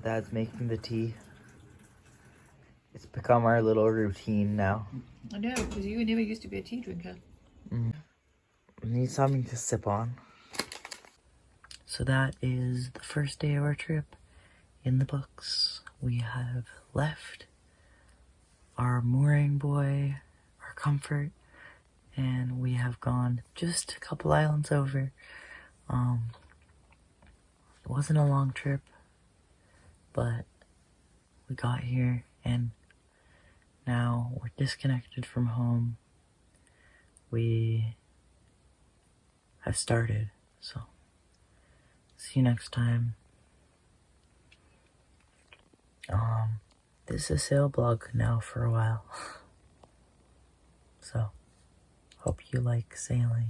Dad's making the tea. It's become our little routine now. I know, because you never used to be a tea drinker. We need something to sip on. So that is the first day of our trip in the books. We have left our mooring buoy, our comfort, and we have gone just a couple islands over. It wasn't a long trip, but we got here and now we're disconnected from home. We have started, so see you next time. This is a sail blog now for a while. So, hope you like sailing.